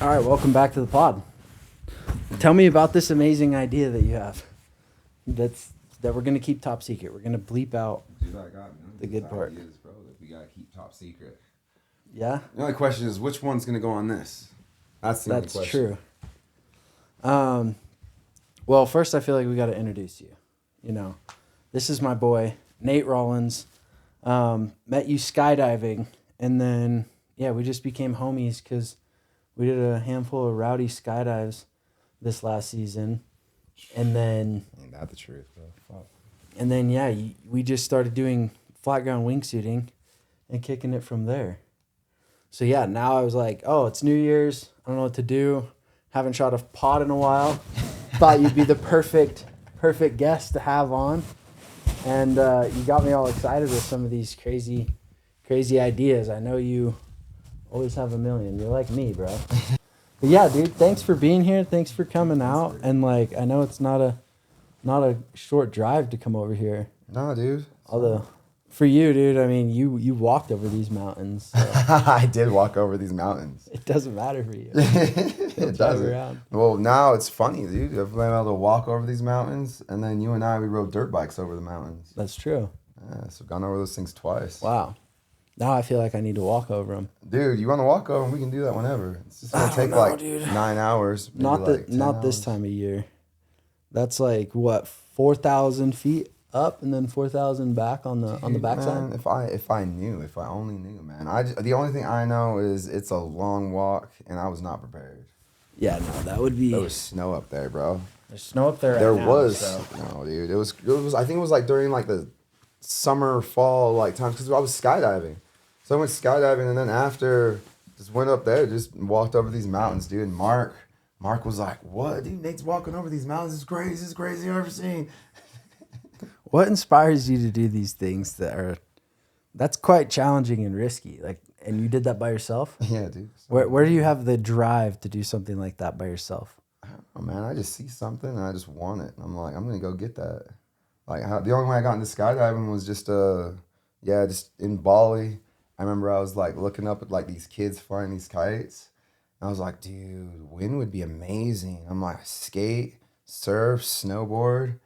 All right, welcome back to the pod. Tell me about this amazing idea that you have. That we're gonna keep top secret. We're gonna bleep out Dude, I got the good part. Ideas, bro, that we gotta keep top secret. Yeah, The only question is which one's gonna go on this. That's the only question. True. Well, first I feel like we got to introduce you. You know, this is my boy Nate Rollins. Met you skydiving, and then we just became homies because we did a handful of rowdy skydives this last season, and then Ain't that the truth, bro? Fuck. And then, we just started doing flat ground wingsuiting and kicking it from there. So, now I was like, oh, it's New Year's. I don't know what to do. Haven't shot a pod in a while. Thought you'd be the perfect guest to have on. And you got me all excited with some of these crazy ideas. I know you always have a million. You're like me, bro. But yeah, dude, thanks for being here. Thanks for coming out. And I know it's not a short drive to come over here. No, dude. Although, for you, dude, I mean, you walked over these mountains. So I did walk over these mountains. it doesn't matter for you. It doesn't. Well, now it's funny, dude. I've been able to walk over these mountains, and then you and I, we rode dirt bikes over the mountains. That's true. Yeah, so I've gone over those things twice. Wow. Now I feel like I need to walk over them. Dude, you want to walk over them? We can do that whenever. It's just going to take dude. 9 hours. Not this time of year. That's 4,000 feet up and then 4,000 back on the backside. Man, if I only knew, man. The only thing I know is it's a long walk, and I was not prepared. Yeah, no, that would be. There was snow up there, bro. There's snow up there. There right was. Now, so. No, dude. It was. I think it was during the summer, fall times because I was skydiving. So I went skydiving, and then after just went up there, just walked over these mountains, dude. And Mark was like, "What, dude? Nate's walking over these mountains. It's crazy. It's crazy I've ever seen." What inspires you to do these things that's quite challenging and risky? And you did that by yourself? Yeah, dude. Where do you have the drive to do something like that by yourself? Oh, man, I just see something and I just want it. I'm like, I'm gonna go get that. The only way I got into skydiving was just in Bali. I remember I was looking up at these kids flying these kites. And I was like, dude, wind would be amazing. I'm like, skate, surf, snowboard.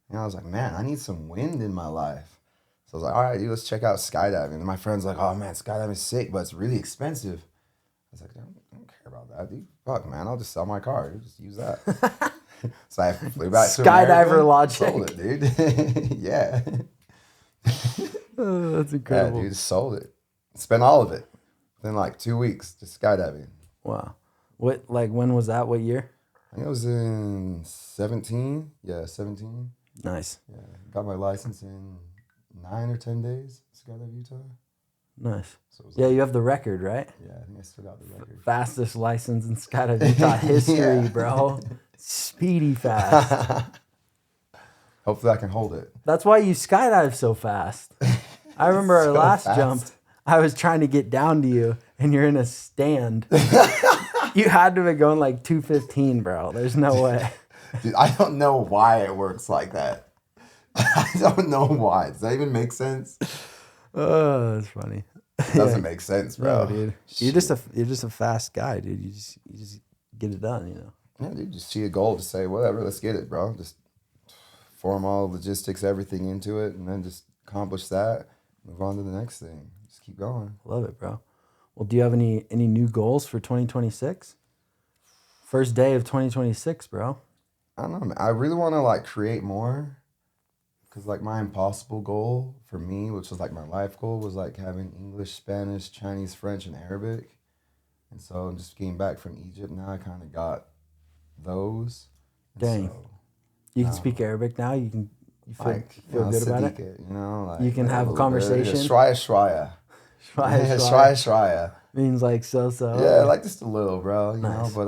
And I was like, man, I need some wind in my life. So I was like, all right, dude, let's check out skydiving. And my friend's like, oh man, skydiving is sick, but it's really expensive. I was like, I don't care about that, dude. Fuck, man, I'll just sell my car. Dude. Just use that. So I flew back to Skydiver logic. Sold it, dude. Yeah. Oh, that's incredible. Yeah, dude, sold it. Spent all of it within 2 weeks just skydiving. Wow. What when was that? What year? I think it was in 17. Yeah, 17. Nice. Yeah, got my license in 9 or 10 days. Skydive Utah. Nice. So you have the record, right? Yeah, I think I still got the record. Fastest license in Skydive Utah history, bro. Speedy fast. Hopefully I can hold it. That's why you skydive so fast. I remember our last fast. jump. I was trying to get down to you, and you're in a stand. You had to be going 215, bro. There's no way. Dude, I don't know why it works like that. I don't know why. Does that even make sense? Oh, that's funny. It doesn't make sense, bro. No, dude. You're just a fast guy, dude. You just get it done, you know. Yeah, dude. Just see a goal. Just say whatever. Let's get it, bro. Just form all logistics, everything into it, and then just accomplish that. Move on to the next thing. Just keep going. Love it, bro. Well, do you have any new goals for 2026? First day of 2026, bro. I don't know, man. I really want to create more, because my impossible goal for me, which was my life goal, was having English, Spanish, Chinese, French, and Arabic. And so just getting back from Egypt now, I kind of got those. Dang. So, you can speak Arabic now. You feel good about it. You can have a conversation. Shraya. Shraya. Means so. Yeah, just a little, bro. You know, but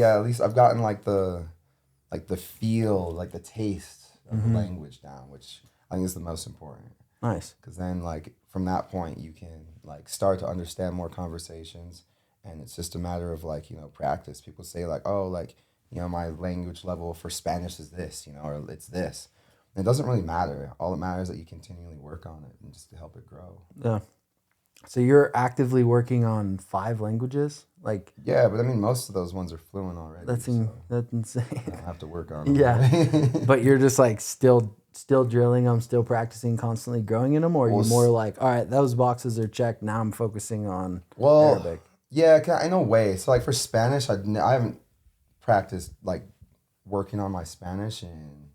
at least I've gotten the feel, the taste of the language down, which I think is the most important. Nice. Because then, from that point, you can, start to understand more conversations, and it's just a matter of, practice. People say, my language level for Spanish is this, or it's this. And it doesn't really matter. All that matters is that you continually work on it and just to help it grow. Yeah. So you're actively working on 5 languages? Like, Yeah, but I mean, most of those ones are fluent already. that's insane. I don't have to work on them. Yeah. But you're just like still drilling them, still practicing, constantly growing in them, or are you more like, all right, those boxes are checked. Now I'm focusing on Arabic. Yeah, in a way. So like for Spanish, I haven't practiced like working on my Spanish in,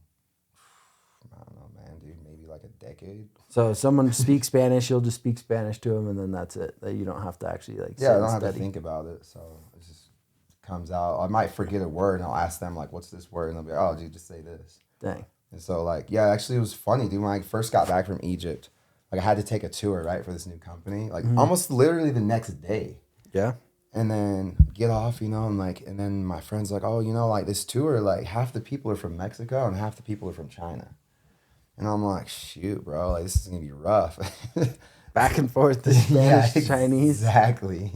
I don't know, man, dude, maybe like a decade. So if someone speaks Spanish, you'll just speak Spanish to them, and then that's it. That you don't have to actually like. Yeah, I don't have to think about it. So it just comes out. I might forget a word, and I'll ask them like, "What's this word?" And they'll be like, "Oh, dude, just say this." Dang. And so like, yeah, actually, it was funny, dude. When I first got back from Egypt, like I had to take a tour, right, for this new company, like almost literally the next day. Yeah. And then get off, you know, and then my friend's like, oh, you know, like this tour, like half the people are from Mexico and half the people are from China. And I'm like, shoot, bro, like this is gonna be rough. Back and forth, the Spanish, Chinese. Exactly.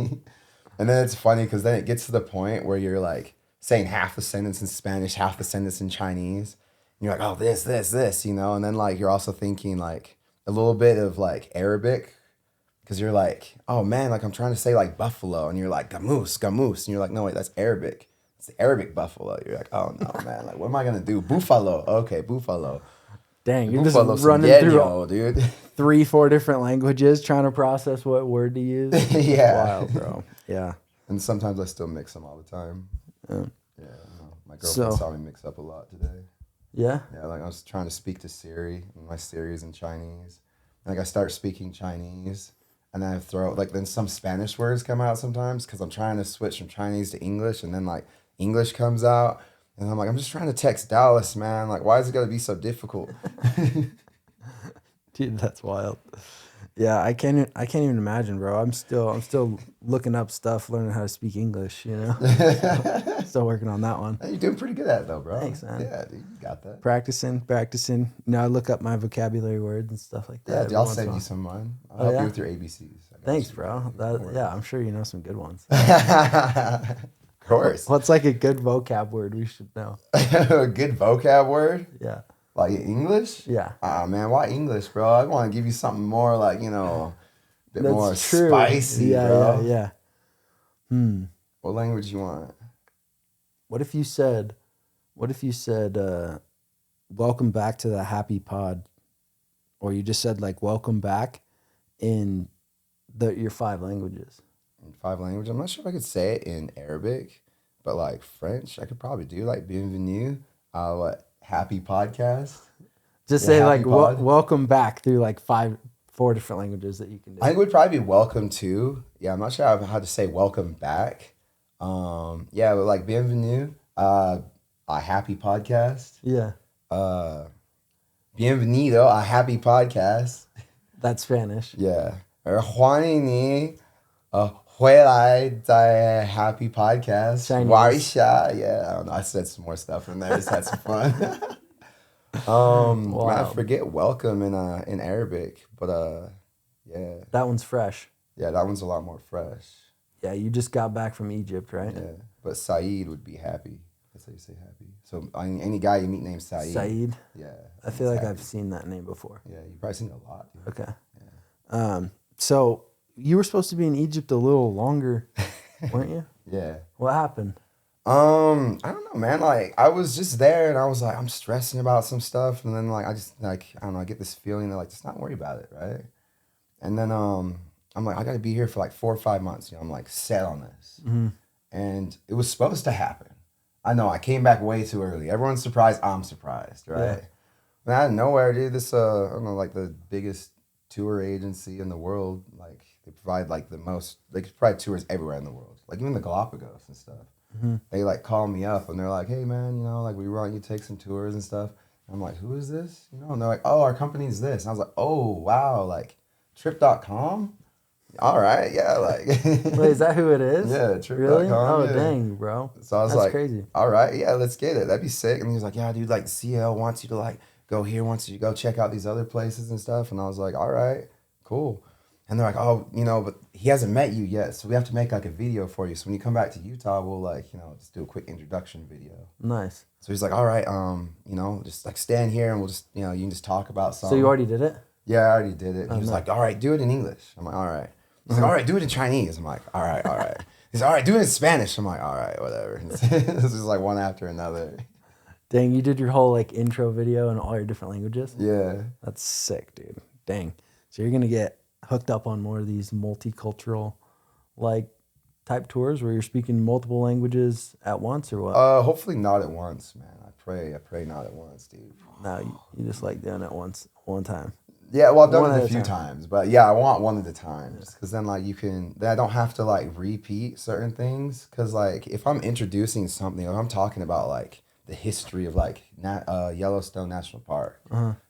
And then it's funny because then it gets to the point where you're like saying half the sentence in Spanish, half the sentence in Chinese. And you're like, oh, this, you know, and then like you're also thinking like a little bit of like Arabic. Because you're like, oh man, like I'm trying to say like buffalo, and you're like gamoose, and you're like, no wait, that's Arabic. It's the Arabic buffalo. You're like, oh no, man, like what am I gonna do? Buffalo, okay, buffalo. Dang, you're Buffalo just running through dude. 3-4 different languages, trying to process what word to use. Yeah, wild, bro. Yeah. And sometimes I still mix them all the time. Yeah, no, my girlfriend saw me mix up a lot today. Yeah. Yeah, like I was trying to speak to Siri, and my Siri's in Chinese, and like I start speaking Chinese. And then I throw, like, then some Spanish words come out sometimes because I'm trying to switch from Chinese to English. And then, like, English comes out. And I'm like, I'm just trying to text Dallas, man. Like, why is it going to be so difficult? Dude, that's wild. Yeah, I can't even imagine, bro. I'm still looking up stuff, learning how to speak English, you know? Still working on that one. You're doing pretty good at it, though, bro. Thanks, man. Yeah, dude, you got that. Practicing. Now I look up my vocabulary words and stuff like that. Yeah, dude, I'll send you some of mine. I'll help you with your ABCs. Thanks, bro. Yeah, I'm sure you know some good ones. Of course. What's like a good vocab word we should know? A good vocab word? Yeah. Like English? Yeah. Man, why English, bro? I want to give you something more like, you know, a bit That's more true. spicy, bro. Yeah. What language you want? What if you said, welcome back to the Happi Pod, or you just said like welcome back in your 5 languages? In 5 languages? I'm not sure if I could say it in Arabic, but like French, I could probably do like bienvenue, Happi podcast. Just say like welcome back through like 4 different languages that you can do. I think it would probably be welcome to. Yeah, I'm not sure how to say welcome back. Yeah, but like bienvenue, a Happi podcast. Yeah. Bienvenido, a Happi podcast. That's Spanish. Yeah. 欢迎你回来在 Happi podcast. 玩一下. Yeah, I don't know. I said some more stuff in there. Just had some fun. Wow. I forget welcome in Arabic, but yeah. That one's fresh. Yeah, that one's a lot more fresh. Yeah, you just got back from Egypt, right? Yeah, but Saeed would be happy. That's how you say happy. So any guy you meet named Saeed. Saeed? Yeah. I feel like I've seen that name before. Yeah, you've probably seen it a lot. Dude. Okay. Yeah. So you were supposed to be in Egypt a little longer, weren't you? Yeah. What happened? I don't know, man. Like I was just there and I was like, I'm stressing about some stuff. And then like, I just like, I don't know, I get this feeling that like, just not worry about it. Right. And then, I'm like, I got to be here for like 4 or 5 months. You know, I'm like set on this. Mm-hmm. And it was supposed to happen. I know I came back way too early. Everyone's surprised. I'm surprised. Right. Yeah. And out of nowhere, dude, this, I don't know, like the biggest tour agency in the world. Like they provide like the most, they could provide tours everywhere in the world. Like even the Galapagos and stuff. Mm-hmm. They like call me up and they're like, hey man, you know, like we want you to take some tours and stuff. And I'm like, who is this? You know, and they're like, oh, our company's this. And I was like, oh, wow, like trip.com? All right, yeah, like. Wait, is that who it is? Yeah, trip.com. Really? Oh, yeah. dang, bro. So I was That's like, crazy. All right, yeah, let's get it. That'd be sick. And he was like, yeah, dude, like the CEO wants you to like go here, wants you to go check out these other places and stuff. And I was like, all right, cool. And they're like, oh, you know, but he hasn't met you yet, so we have to make like a video for you. So when you come back to Utah, we'll like, you know, just do a quick introduction video. Nice. So he's like, all right, you know, just like stand here and we'll just, you know, you can just talk about something. So you already did it? Yeah, I already did it. Oh, He was like, all right, do it in English. I'm like, all right. He's like, all right, do it in Chinese. I'm like, all right, all right. He's like, all right, do it in Spanish. I'm like, all right, whatever. This is like one after another. Dang, you did your whole like intro video in all your different languages? Yeah. That's sick, dude. Dang. So you're gonna get hooked up on more of these multicultural like type tours where you're speaking multiple languages at once or what? Hopefully not at once, man. I pray not at once, dude. No, you just like doing it one time. Yeah, well, I've done One it at a a few time. times, but yeah, I want one at a time, just because then like then I don't have to like repeat certain things, because like if I'm introducing something, or I'm talking about like the history of like Yellowstone National Park,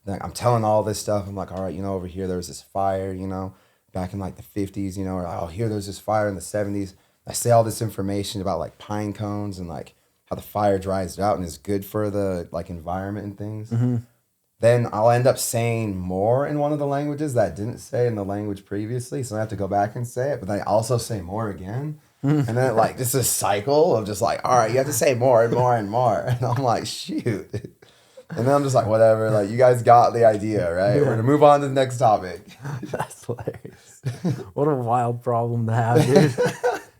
then I'm telling all this stuff. I'm like, all right, over here there was this fire, back in like the 50s, or oh, here there's this fire in the 70s. I say all this information about like pine cones and like how the fire dries out and is good for the like environment and things. Then I'll end up saying more in one of the languages that I didn't say in the language previously. So I have to go back and say it, but then I also say more again. And then like this is a cycle of just like, all right, you have to say more and more and more. And I'm like, shoot. And then I'm just like, whatever, like you guys got the idea, right? Yeah. We're gonna move on to the next topic. That's hilarious. What a wild problem to have, dude.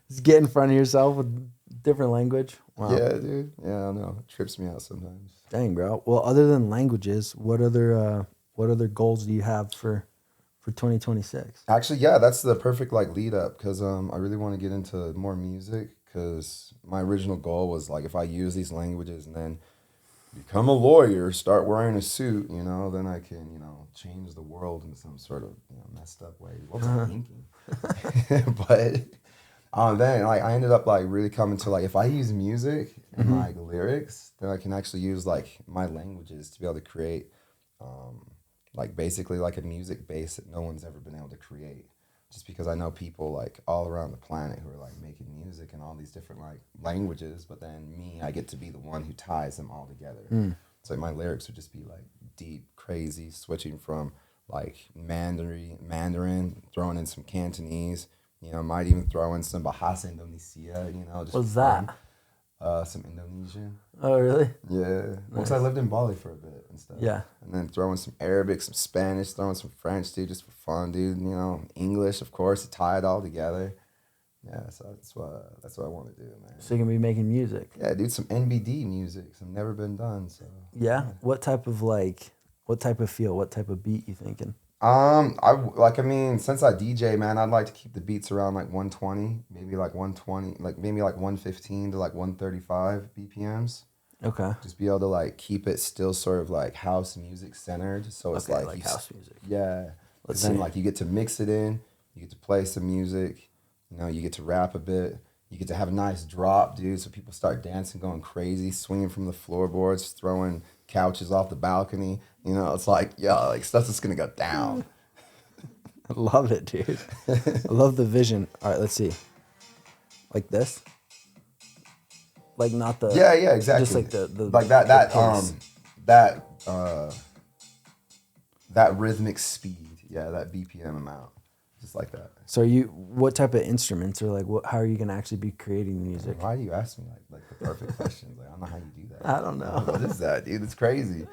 Just get in front of yourself with different language. Wow. Yeah, dude. Yeah, I know. It trips me out sometimes. Dang, bro. Well, other than languages, what other goals do you have for 2026? Actually, yeah, that's the perfect like lead up, because I really want to get into more music, because my original goal was like if I use these languages and then become a lawyer, start wearing a suit, then I can, change the world in some sort of messed up way. What was I thinking? But then like I ended up like really coming to like if I use music and like lyrics, then I can actually use like my languages to be able to create like basically like a music base that no one's ever been able to create. Just because I know people like all around the planet who are like making music in all these different like languages, but then me, I get to be the one who ties them all together. So my lyrics would just be like deep, crazy, switching from like Mandarin, throwing in some Cantonese, might even throw in some Bahasa Indonesia, just What's for that? fun. Some Indonesian. Oh, really? Yeah. Because I lived in Bali for a bit and stuff. Yeah. And then throwing some Arabic, some Spanish, throwing some French, dude, just for fun, dude. English, of course, to tie it all together. Yeah, so that's what I want to do, man. So you're gonna be making music? Yeah, dude, some NBD music. It's never been done, so. Yeah. What type of feel? What type of beat you thinking? Since I DJ, man, I'd like to keep the beats around like 120, maybe like 120, like maybe like 115 to like 135 BPMs. Okay. Just be able to like keep it still sort of like house music centered, so it's Okay, like you house music. Yeah. Let's Then see. like you get to mix it in, you get to play some music, you get to rap a bit, you get to have a nice drop, dude, so people start dancing, going crazy, swinging from the floorboards, throwing couches off the balcony. It's like, like stuff that's gonna go down. I love it, dude. I love the vision. All right, let's see. Like this? Like not the Yeah, exactly. Just like the like that rhythmic speed. Yeah, that BPM amount. Just like that. So what type of instruments or like how are you gonna actually be creating the music? Why do you ask me like the perfect questions? Like I don't know how you do that. I don't know. What is that, dude? It's crazy.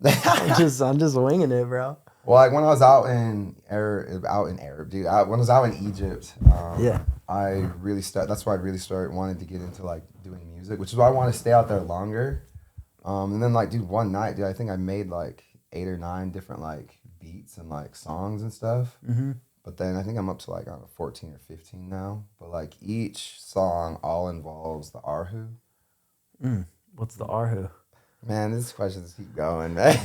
I'm just winging it, bro. Well, like when I was out in Arab, dude. When I was out in Egypt, Yeah. That's why I really started wanting to get into like doing music, which is why I want to stay out there longer. And then like, dude, one night, dude, I think I made like 8 or 9 different like beats and like songs and stuff. Mm-hmm. But then I think I'm up to like, I don't know, 14 or 15 now. But like each song all involves the arhu. What's the arhu? Man, these questions keep going, man.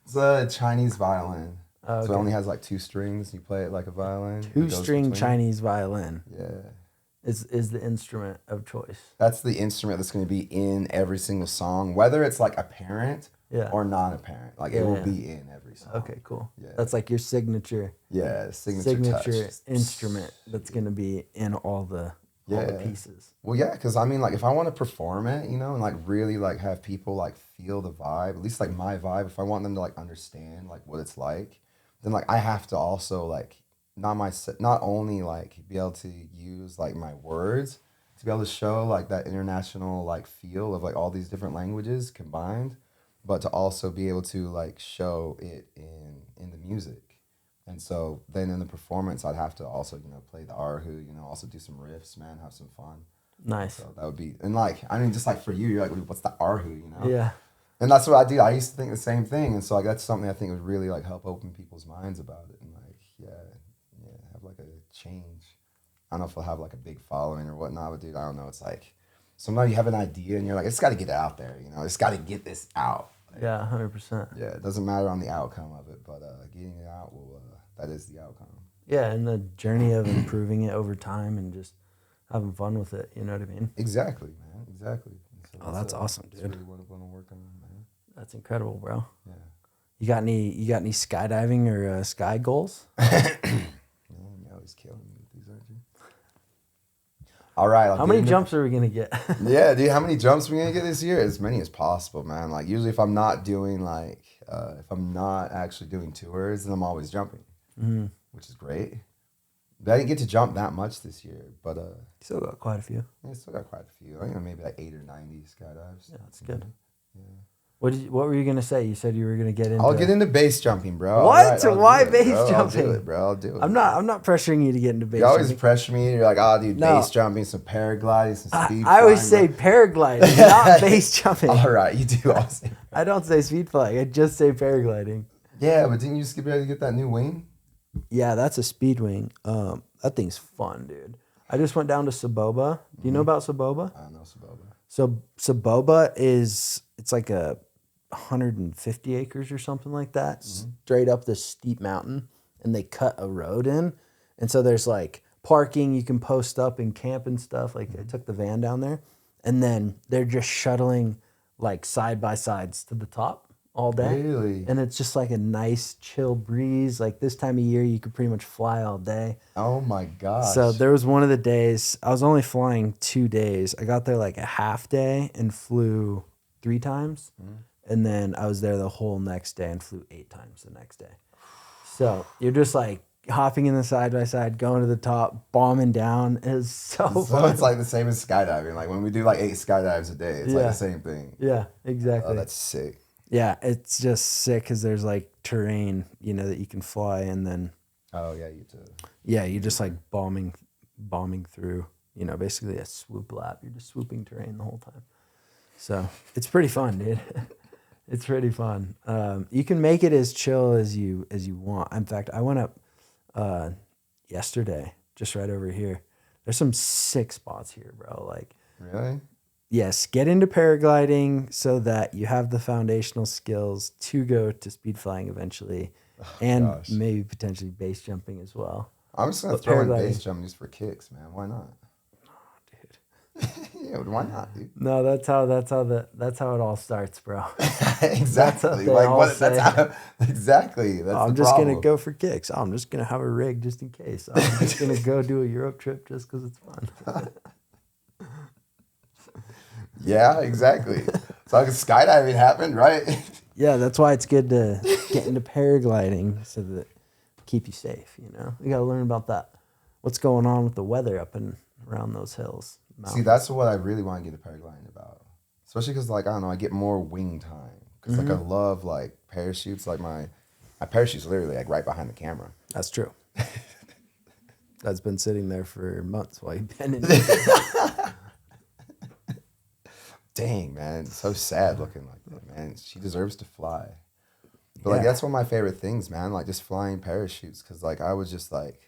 It's a Chinese violin. Oh, okay. So it only has like 2 strings. You play it like a violin. 2-string Chinese violin Yeah. is the instrument of choice. That's the instrument that's going to be in every single song, whether it's like apparent or non-apparent. Like it will be in every song. Okay, cool. Yeah. That's like your signature. Yeah, signature touch. Instrument that's gonna be in all the pieces. Well, yeah, because like if I want to perform it, and like really like have people like feel the vibe, at least like my vibe, if I want them to like understand like what it's like, then like I have to also like not only like be able to use like my words to be able to show like that international like feel of like all these different languages combined, but to also be able to like show it in the music. And so then in the performance, I'd have to also, play the Arhu, also do some riffs, man, have some fun. Nice. So that would be, and like, I mean, just like for you, you're like, what's the Arhu, Yeah. And that's what I do. I used to think the same thing. And so like, that's something I think would really like help open people's minds about it. And like, have like a change. I don't know if I'll have like a big following or whatnot, but dude, I don't know. It's like, sometimes you have an idea and you're like, it's got to get it out there, It's got to get this out. Like, Yeah, 100%. Yeah, it doesn't matter on the outcome of it, but getting it out that is the outcome. Yeah, and the journey of improving it over time and just having fun with it. You know what I mean? Exactly, man. Exactly. So that's awesome, dude. That's really what I'm going to work on, man. That's incredible, bro. Yeah. You got any skydiving or sky goals? Man, you're always killing me with these, aren't you? All right. How many jumps are we gonna get? Yeah, dude. How many jumps are we gonna get this year? As many as possible, man. Like usually, if I'm not doing if I'm not actually doing tours, then I'm always jumping, which is great. But I didn't get to jump that much this year, but Still got quite a few. Yeah, still got quite a few. I think maybe like 8 or 90 skydives. Yeah, that's good. Yeah. What were you gonna say? You said you were gonna get into. I'll get into base jumping, bro. What? Right, Why base jumping? I'll do it, bro. I'll do it. I'm not pressuring you to get into base. You always jumping. pressure me. You're like, oh, dude, No. base jumping, some paragliding, some speed. I always say flying, paragliding, not base jumping. All right, you do. I'll say. I don't say speed flying. I just say paragliding. Yeah, but didn't you just get ready to get that new wing? Yeah, that's a speed wing. That thing's fun, dude. I just went down to Saboba. Do you know about Saboba? I know Saboba. So Saboba it's like 150 acres or something like that, straight up this steep mountain, and they cut a road in, and so there's like parking, you can post up and camp and stuff. Like I took the van down there, and then they're just shuttling like side by sides to the top all day. Really? And it's just like a nice chill breeze. Like this time of year, you could pretty much fly all day. Oh my gosh. So there was one of the days, I was only flying 2 days. I got there like a half day and flew 3 times. And then I was there the whole next day and flew 8 times the next day. So you're just like hopping in the side by side, going to the top, bombing down. It's so fun. It's like the same as skydiving. Like when we do like 8 skydives a day, it's like the same thing. Yeah, exactly. Oh, that's sick. Yeah, it's just sick because there's like terrain, that you can fly, and then Oh yeah, you too. yeah, you're just like bombing through, basically a swoop lap. You're just swooping terrain the whole time. So it's pretty fun, dude. It's pretty fun. You can make it as chill as you want. In fact, I went up yesterday, just right over here. There's some sick spots here, bro. Like Really? yes, get into paragliding so that you have the foundational skills to go to speed flying eventually, and gosh. maybe potentially base jumping as well. I'm just gonna But throw in paragliding- base jumping just for kicks, man. Why not? Yeah, why not, dude? No, that's how it all starts, bro. Exactly. they Like all what? say. That's how. Exactly. That's I'm the just problem. gonna go for kicks. I'm just gonna have a rig just in case. I'm just gonna go do a Europe trip just because it's fun. Yeah, exactly. So like skydiving happened, right? Yeah, that's why it's good to get into paragliding so that keep you safe. You gotta learn about that. What's going on with the weather up and around those hills? See, that's what I really want to get the paragliding about. Especially because, like, I don't know, I get more wing time. Because, like, I love, like, parachutes. Like, my parachute's literally, like, right behind the camera. That's true. That's been sitting there for months while you've been in. Dang, man. It's so sad looking like that, man. She deserves to fly. But, like, Yeah. that's one of my favorite things, man. Like, just flying parachutes. Because, like, I was just, like,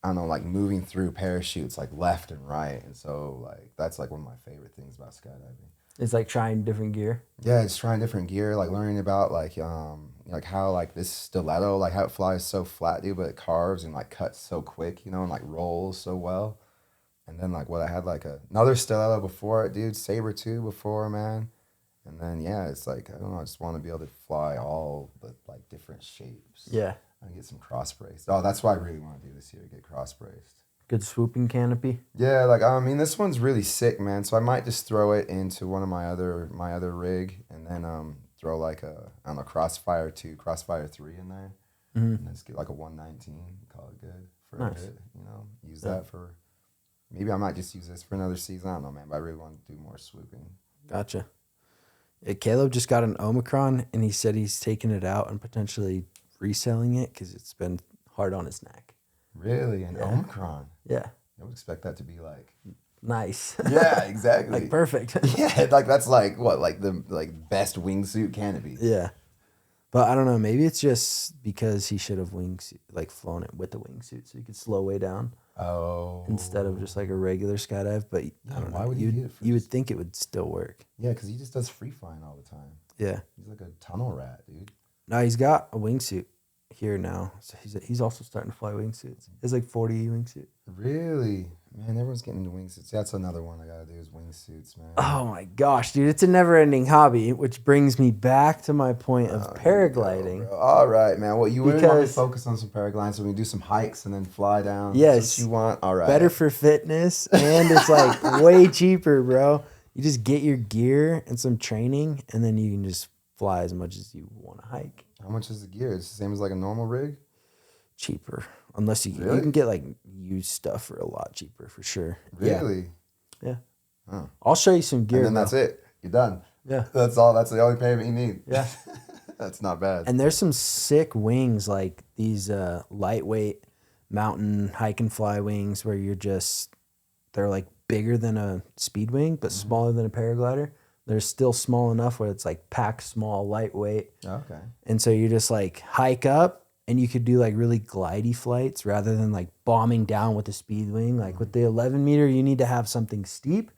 I don't know, like, moving through parachutes, like, left and right. And so, like, that's, like, one of my favorite things about skydiving. It's like trying different gear. Yeah, just trying different gear, like, learning about, like how, like, this stiletto, like, how it flies so flat, dude, but it carves and, like, cuts so quick, and, like, rolls so well. And then, like, I had, like, another stiletto before it, dude, saber too before, man. And then, yeah, it's like, I don't know, I just want to be able to fly all the, like, different shapes. Yeah. And get some cross braced. Oh, that's what I really want to do this year, get cross braced. Good swooping canopy. Yeah, like, I mean, this one's really sick, man. So I might just throw it into one of my other rig, and then throw like a, I don't know, Crossfire 2, Crossfire 3 in there. And then just get like a 119, call it good for a bit, use that for, maybe I might just use this for another season. I don't know, man, but I really want to do more swooping. Gotcha. Yeah, Caleb just got an Omicron, and he said he's taking it out and potentially reselling it because it's been hard on his neck. Really? An Omicron? Yeah. I would expect that to be like... Nice. Yeah, exactly. Like perfect. Yeah, like that's like what, like the best wingsuit can it be? Yeah. But I don't know. Maybe it's just because he should have flown it with the wingsuit so he could slow way down. Oh. Instead of just like a regular skydive. But I don't know. Why would he get it You would first? think it would still work. Yeah, because he just does free flying all the time. Yeah. He's like a tunnel rat, dude. No, he's got a wingsuit here now. So he's also starting to fly wingsuits. It's like 40 wingsuit. Really? Man, everyone's getting into wingsuits. That's another one I gotta do is wingsuits, man. Oh my gosh, dude. It's a never-ending hobby, which brings me back to my point of paragliding. All right, man. Well, you really want to Because- focus on some paragliding so we can do some hikes and then fly down. Yes. That's what you want? All right. Better for fitness, and it's like way cheaper, bro. You just get your gear and some training, and then you can just fly as much as you want to hike. How much is the gear? It's the same as like a normal rig? Cheaper, unless you Really? can get like used stuff for a lot cheaper for sure. Really? Yeah. Huh. I'll show you some gear. And then that's it. You're done. Yeah. That's all. That's the only payment you need. Yeah. That's not bad. And there's some sick wings, like these lightweight mountain hike and fly wings where they're like bigger than a speed wing, but smaller than a paraglider. They're still small enough where it's like packed small, lightweight. Okay. And so you just like hike up and you could do like really glidey flights rather than like bombing down with the speed wing. Like with the 11 meter, you need to have something steep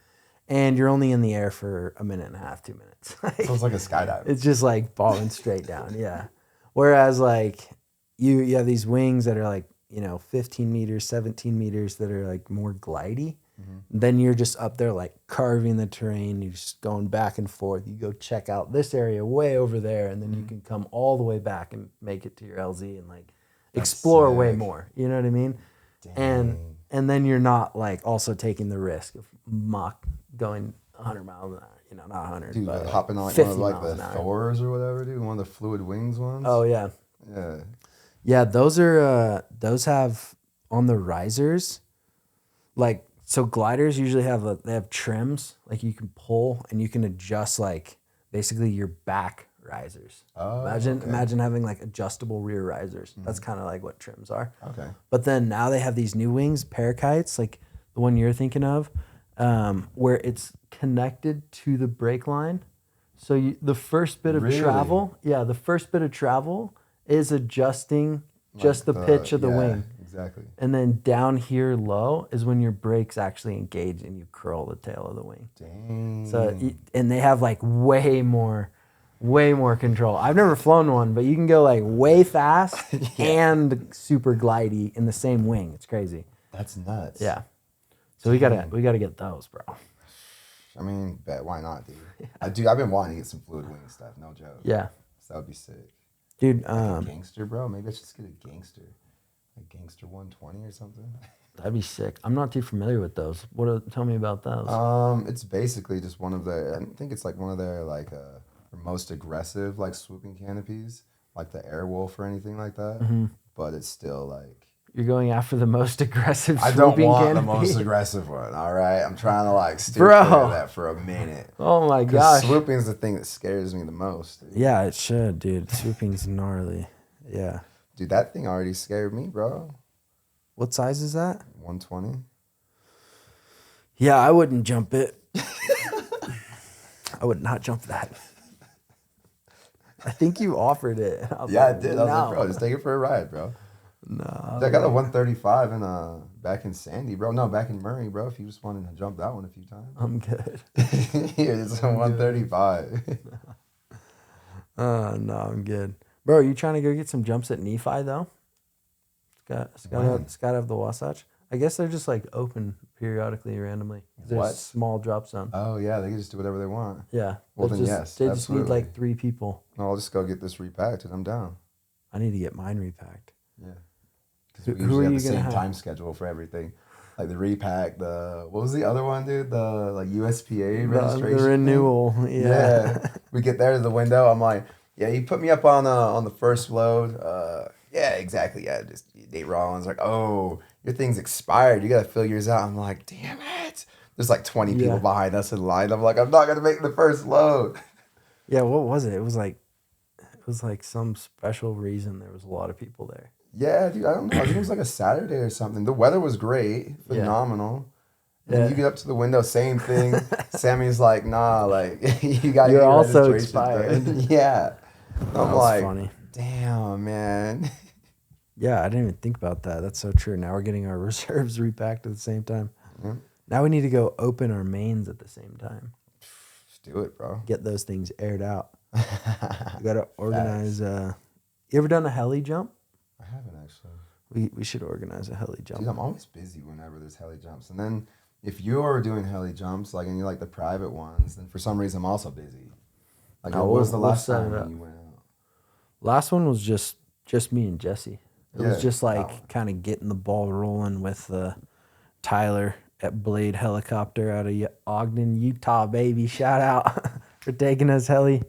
and you're only in the air for a minute and a half, 2 minutes. So it's like a skydive. It's just like bombing straight down. Yeah. Whereas like you have these wings that are like, 15 meters, 17 meters that are like more glidey. Then you're just up there like carving the terrain. You're just going back and forth. You go check out this area way over there, and then you can come all the way back and make it to your LZ and like explore way sick. more. You know what I mean? Dang. And then you're not like also taking the risk of Mach going 100 miles an hour. Not 100, Dude, but like hopping on like 50 one of like miles the an hour. Thors or whatever, dude. One of the fluid wings ones. Oh yeah, Yeah. yeah. Those have on the risers, like. So gliders usually they have trims, like you can pull and you can adjust like basically your back risers. Oh, Imagine having like adjustable rear risers. That's kind of like what trims are. Okay. But then now they have these new wings, parakites, like the one you're thinking of, where it's connected to the brake line. So the first bit of travel is adjusting just the pitch of the wing. Exactly. And then down here low is when your brakes actually engage and you curl the tail of the wing. Dang. So, and they have like way more control. I've never flown one, but you can go like way fast and super glidey in the same wing. It's crazy. That's nuts. Yeah. So we gotta get those, bro. I mean, why not, dude? I've been wanting to get some fluid wing stuff. No joke. Yeah. So that would be sick. Dude, Like a gangster, bro. Maybe I should just get a gangster. A gangster 120 or something. that'd be sick. I'm not too familiar with those. Tell me about those. It's basically just one of their. I think it's like one of their like most aggressive like swooping canopies, like the Airwolf or anything like that. But it's still like You're going after the most aggressive I don't swooping want canopy? the most aggressive one. All right, I'm trying to like steer Bro. clear of that for a minute. Oh my 'Cause gosh. swooping is the thing that scares me the most. Dude. Yeah, it should, dude. Swooping's gnarly. Yeah. Dude, that thing already scared me, bro. What size is that? 120. Yeah, I wouldn't jump it. I would not jump that. I think you offered it. Yeah, I did. I was like, no. bro, just take it for a ride, bro. No. I got a 135 in back in Sandy, bro. No, back in Murray, bro. If you just wanted to jump that one a few times. I'm good. Here, it's a 135. No, I'm good. Bro, are you trying to go get some jumps at Nephi, though? It's gotta have the Wasatch. I guess they're just like open periodically, randomly. There's What? a small drop zone. Oh, yeah, they can just do whatever they want. Yeah. Well, They then, just- yes, They just need absolutely. like 3 people. No, I'll just go get this repacked and I'm down. I need to get mine repacked. Yeah. Because Who we are usually have you the gonna same have? time schedule for everything. Like the repack, what was the other one, dude? The like USPA registration. The thing? renewal. Yeah. We get there to the window. I'm like, yeah, you put me up on the first load. Yeah, exactly. Yeah, just Nate Rollins like, oh, your thing's expired. You gotta fill yours out. I'm like, damn it. There's like 20 people behind us in line. I'm like, I'm not gonna make the first load. Yeah, what was it? It was like some special reason there was a lot of people there. Yeah, dude, I don't know. I think it was like a Saturday or something. The weather was great, phenomenal. And then you get up to the window, same thing. Sammy's like, nah, like, you got to get You're your also registration expired. done. Yeah. That I'm was like, funny. damn, man. Yeah, I didn't even think about that. That's so true. Now we're getting our reserves repacked at the same time. Yeah. Now we need to go open our mains at the same time. Just do it, bro. Get those things aired out. We got to organize. You ever done a heli jump? I haven't actually. We should organize a heli jump. Dude, I'm always busy whenever there's heli jumps. And then if you're doing heli jumps, like, and you like the private ones, then for some reason I'm also busy. Like, what was the last time you went out? Last one was just me and Jesse. It was just like kind of getting the ball rolling with Tyler at Blade Helicopter out of Ogden, Utah, baby. Shout out for taking us heli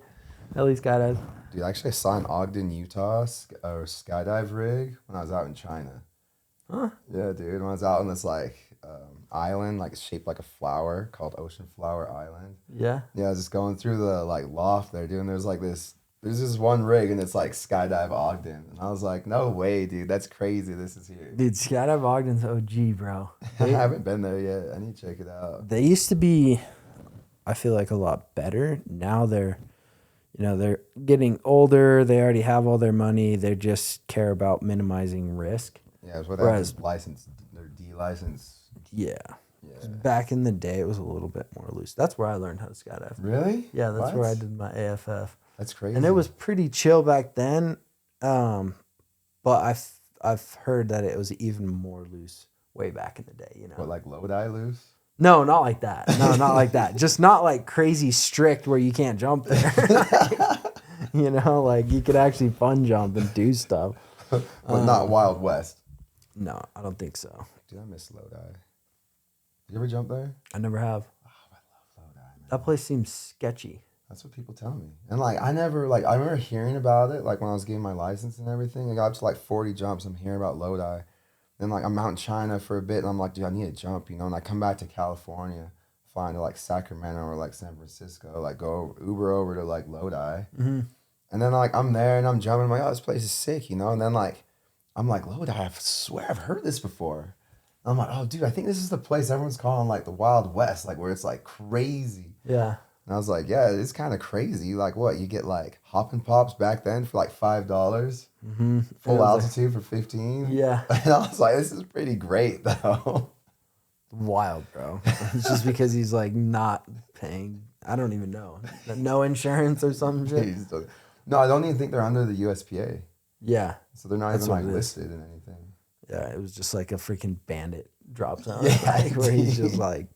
skydive. Dude, actually, I saw an Ogden, Utah skydive rig when I was out in China. Huh? Yeah, dude. When I was out on this like island, like shaped like a flower called Ocean Flower Island. Yeah. Yeah, I was just going through the like loft there, dude. And there's this one rig, and it's like Skydive Ogden, and I was like, no way, dude. That's crazy. This is here. Dude, Skydive Ogden's OG, bro. I haven't been there yet. I need to check it out. They used to be, I feel like, a lot better. Now they're getting older. They already have all their money. They just care about minimizing risk. Yeah, it's what they have this license, their D license. Yeah. Back in the day, it was a little bit more loose. That's where I learned how to skydive. Really? Yeah, that's where I did my AFF. That's crazy. And it was pretty chill back then. But I've heard that it was even more loose way back in the day, you know. What, like Lodi loose? No, not like that. No, not like that. Just not like crazy strict where you can't jump there. You know, like you could actually fun jump and do stuff. But not Wild West. No, I don't think so. Dude, I miss Lodi. Did you ever jump there? I never have. Oh, I love Lodi, man. That place seems sketchy. That's what people tell me. And like, I remember hearing about it, like when I was getting my license and everything. I got up to like 40 jumps. I'm hearing about Lodi. Then like I'm out in China for a bit, and I'm like, dude, I need to jump, you know. And I come back to California, flying to like Sacramento or like San Francisco, like go Uber over to like Lodi. Mm-hmm. And then like I'm there and I'm jumping. I'm like, oh, this place is sick, you know. And then like I'm like, Lodi, I swear I've heard this before. I'm like, oh, dude, I think this is the place everyone's calling like the Wild West, like where it's like crazy. Yeah. And I was like, yeah, it's kind of crazy. Like what? You get like Hoppin' Pops back then for like $5. Mm-hmm. Full altitude for 15. Yeah. And I was like, this is pretty great though. Wild, bro. It's just because he's like not paying. I don't even know. No insurance or some shit. No, I don't even think they're under the USPA. Yeah. So they're not even like listed in anything. Yeah, it was just like a freaking bandit drop zone. Yeah, like, where he's just like,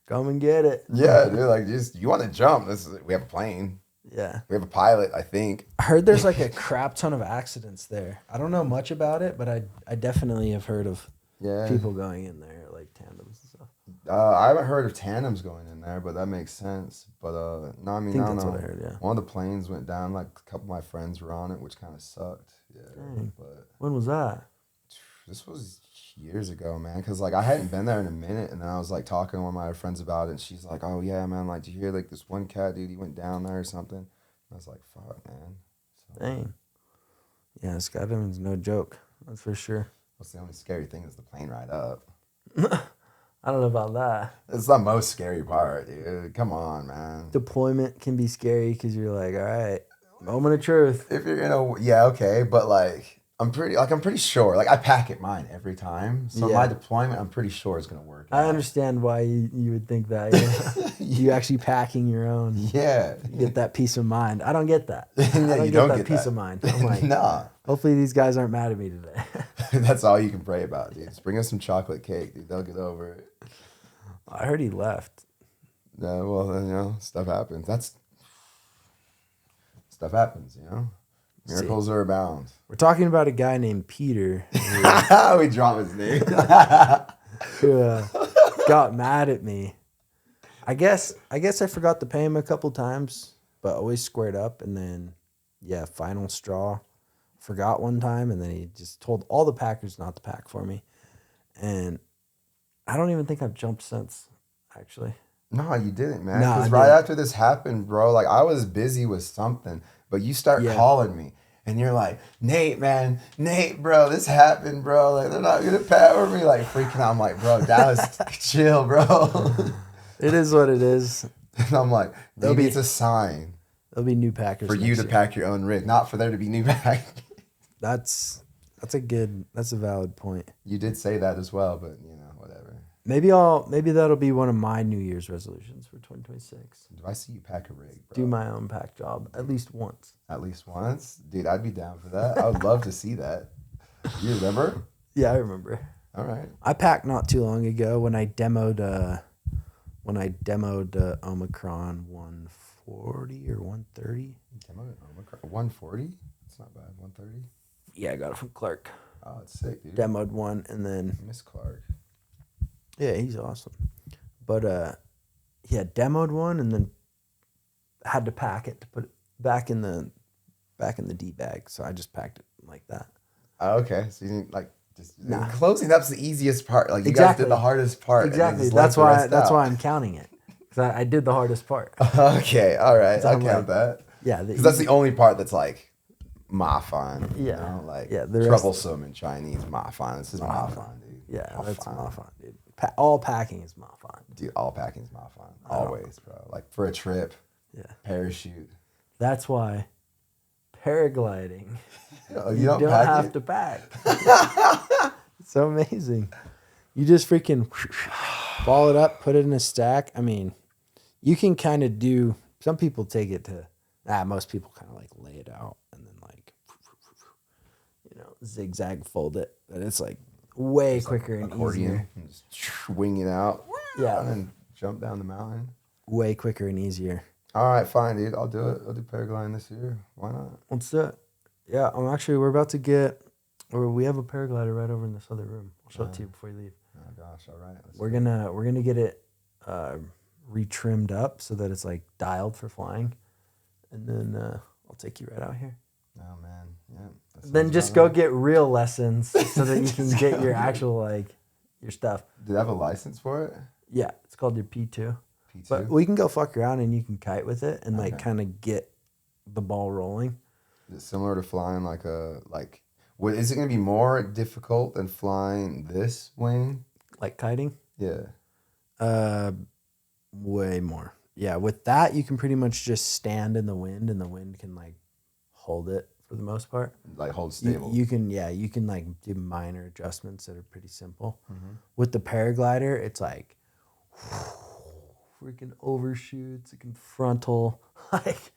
come and get it. Yeah, dude, like you want to jump. We have a plane. Yeah. We have a pilot, I think. I heard there's like a crap ton of accidents there. I don't know much about it, but I definitely have heard of people going in there, like tandems and stuff. I haven't heard of tandems going in there, but that makes sense. But no, I mean, I don't know. What I heard, yeah. One of the planes went down. Like a couple of my friends were on it, which kind of sucked. Yeah. Dang. But when was that? This was years ago, man. Cause like I hadn't been there in a minute, and then I was like talking to one of my friends about it, and she's like, "Oh yeah, man. Like, did you hear like this one cat dude? He went down there or something." And I was like, "Fuck, man." So, dang. Yeah, skydiving's no joke. That's for sure. What's the only scary thing is the plane ride up. I don't know about that. It's the most scary part, dude. Come on, man. Deployment can be scary because you're like, all right, moment of truth. If you're gonna, yeah, okay, but like, I'm pretty sure. Like, I pack it mine every time, so my deployment, I'm pretty sure is gonna work. I understand why you would think that. Yeah. You actually packing your own. Yeah. You get that peace of mind. I don't get that. Yeah, I don't get that peace of mind. I'm like, nah. Hopefully these guys aren't mad at me today. That's all you can pray about, dude. Just bring us some chocolate cake, dude. They'll get over it. I heard he left. Yeah, well, then, you know, stuff happens. Stuff happens, you know? Miracles are abound. We're talking about a guy named Peter. We drop his name. Who got mad at me. I guess I forgot to pay him a couple times, but always squared up. And then, final straw. Forgot one time, and then he just told all the packers not to pack for me. And I don't even think I've jumped since, actually. No, you didn't, man. Because after this happened, bro, like I was busy with something, but you start calling me. and you're like, Nate, man, Nate, bro, this happened, bro. Like, they're not gonna power me. Like, freaking out. I'm like, bro, Dallas, chill, bro. It is what it is. And I'm like, maybe it's a sign There'll be new Packers for you to pack your own rig, not for there to be new pack. That's a valid point. You did say that as well, but you know, whatever. Maybe that'll be one of my New Year's resolutions for 2026. Do I see you pack a rig, bro? Do my own pack job at least once. At least once? Dude, I'd be down for that. I would love to see that. You remember? Yeah, I remember. All right. I packed not too long ago when I demoed Omicron 140 or 130. Demoed Omicron 140? That's not bad. 130? Yeah, I got it from Clark. Oh, it's sick, dude. Demoed one and then Miss Clark. yeah, he's awesome. But yeah, demoed one and then had to pack it to put it back in the D bag. So I just packed it like that. Oh, okay. So you didn't closing up's the easiest part. Like you Exactly. guys did the hardest part. Exactly. That's why I'm counting it. Because I did the hardest part. Okay. All right. So I'll count that. Yeah. Because that's the only part that's like mafan. Yeah. You know? Like the rest, troublesome in Chinese. Mafan. This is mafan, dude. Yeah, that's Mafan. mafan, dude. All packing is mafan. Dude, all packing's mafan. Always, bro. Like for a trip. Yeah. Parachute. That's why paragliding, You don't have to pack. It's so amazing. You just freaking ball it up, put it in a stack. I mean, you can kind of do, some people take it to, most people kind of like lay it out and then like, zigzag fold it. But it's like way quicker and easier. And just swing it out. Yeah. And then jump down the mountain. Way quicker and easier. All right, fine, dude. I'll do it. I'll do paragliding this year. Why not? Let's do it. Yeah, we're about to we have a paraglider right over in this other room. I'll show it to you before you leave. Oh gosh, all right. We're gonna get it retrimmed up so that it's like dialed for flying, and then I'll take you right out here. Oh man, yeah. Then just go get real lessons so that you can get your actual your stuff. Do they have a license for it? Yeah, it's called your P2. P2. But we can go fuck around and you can kite with it and kind of get the ball rolling. Is it similar to flying what is it going to be more difficult than flying this wing? Like kiting? Yeah. Way more. Yeah, with that you can pretty much just stand in the wind and the wind can hold it for the most part. Like hold stable. You can do minor adjustments that are pretty simple. Mm-hmm. With the paraglider, it's like freaking overshoots, it can frontal, it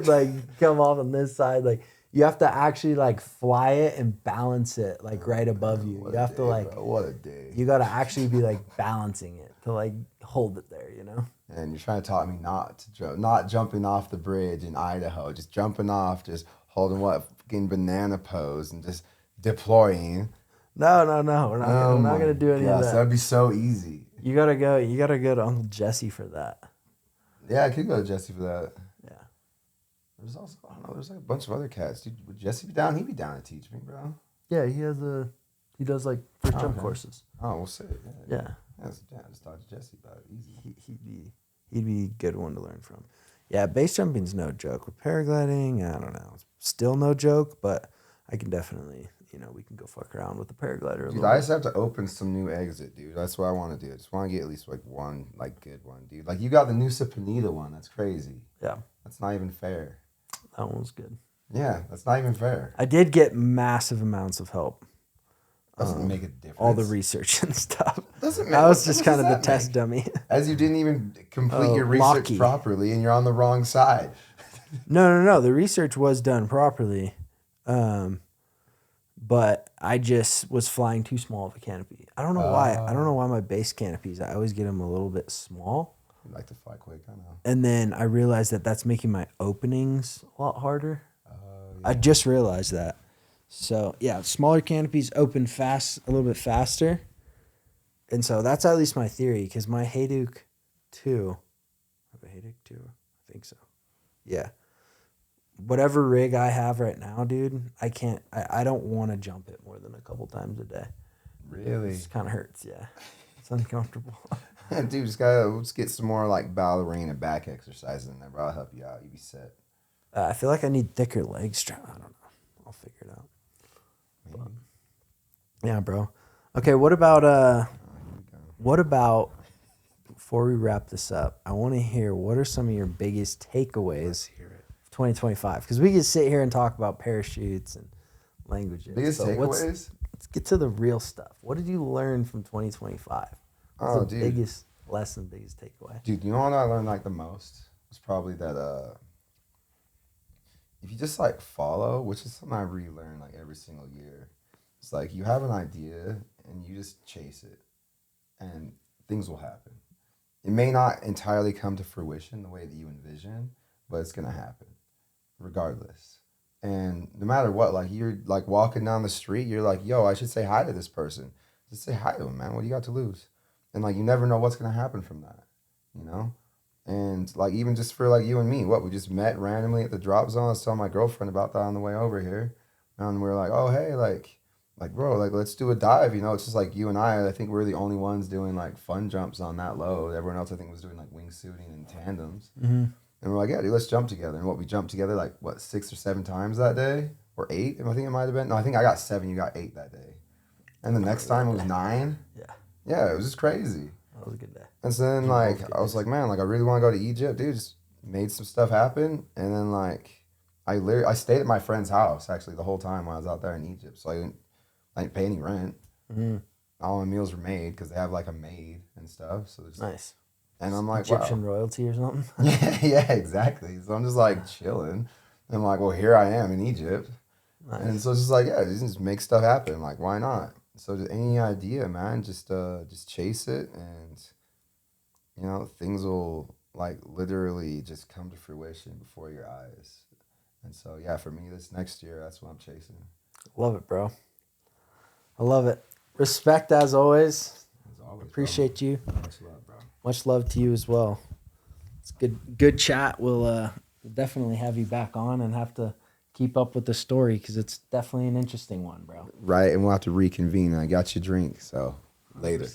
can come off on this side. You have to actually fly it and balance it right above you. You have to what a day. You gotta actually be balancing it to hold it there, And you're trying to talk me not jumping off the bridge in Idaho, just jumping off, just holding fucking banana pose and just deploying. No. We're not gonna do any of that. That'd be so easy. You gotta go to Uncle Jesse for that. Yeah, I could go to Jesse for that. Yeah. There's also, I don't know, there's a bunch of other cats. Dude, would Jesse be down? He'd be down to teach me, bro. Yeah, he does first jump courses. Oh, we'll see. Yeah. Just talk to Jesse about it. Easy. He'd be a good one to learn from. Yeah, base jumping's no joke. With paragliding, I don't know. It's still no joke, but I can definitely, we can go fuck around with the paraglider. Dude, I just have to open some new exit, dude. That's what I want to do. I just want to get at least one good one, dude. You got the Nusa Penida one. That's crazy. Yeah. That's not even fair. That one was good. Yeah, that's not even fair. I did get massive amounts of help. Doesn't make a difference. All the research and stuff. Doesn't I was just kind of the test dummy. As you didn't even complete your research properly, and you're on the wrong side. No. The research was done properly, but I just was flying too small of a canopy. I don't know why. I don't know why my base canopies. I always get them a little bit small. You like to fly quick, I know. And then I realized that that's making my openings a lot harder. Yeah. I just realized that. So, yeah, smaller canopies open a little bit faster. And so that's at least my theory, because my Hayduk 2, I have a Hayduk 2? I think so. Yeah. Whatever rig I have right now, dude, I don't want to jump it more than a couple times a day. Really? It kind of hurts, yeah. It's uncomfortable. Dude, let's get some more ballerina back exercises in there, bro. I'll help you out. You be set. I feel like I need thicker leg strap. I don't know. I'll figure it out. But, yeah, bro. Okay, what about before we wrap this up, I want to hear what are some of your biggest takeaways of 2025? Because we can sit here and talk about parachutes and languages. Biggest takeaways? Let's get to the real stuff. What did you learn from 2025? What's the biggest lesson, biggest takeaway? Dude, you know what I learned like the most? Was probably that if you just like follow, which is something I relearn like every single year, it's like you have an idea and you just chase it and things will happen. It may not entirely come to fruition the way that you envision, but it's going to happen regardless. And no matter what, like you're like walking down the street, you're like, yo, I should say hi to this person. Just say hi to him, man. What do you got to lose? And like you never know what's going to happen from that, you know? And like even just for like you and me, we just met randomly at the drop zone. I was telling my girlfriend about that on the way over here. And we were like, oh hey, like bro, like let's do a dive, you know. It's just like you and I think we're the only ones doing like fun jumps on that low. Everyone else I think was doing like wingsuiting and tandems. Mm-hmm. And we're like, yeah, dude, let's jump together. And we jumped together like 6 or 7 times that day, or 8. I think it might have been. No, I think I got 7. You got 8 that day. And the next time it was 9. Yeah, it was just crazy. That was a good day. And so then like I was like, man, like I really want to go to Egypt, dude. Just made some stuff happen. And then like I stayed at my friend's house actually the whole time when I was out there in Egypt. So I didn't pay any rent. Mm-hmm. All my meals were made because they have like a maid and stuff. So it's nice. And I'm like, Egyptian royalty or something. yeah, exactly. So I'm just like chilling. And I'm like, well, here I am in Egypt. Nice. And so it's just like, yeah, just make stuff happen. Like, why not? So just any idea, man, just chase it, and you know things will like literally just come to fruition before your eyes. And so yeah, for me this next year, that's what I'm chasing. Love it, bro. I love it. Respect as always. Appreciate you. Much love, bro. Much love to you as well. It's good chat. We'll definitely have you back on and have to keep up with the story because it's definitely an interesting one, bro. Right, and we'll have to reconvene. I got you a drink, so later.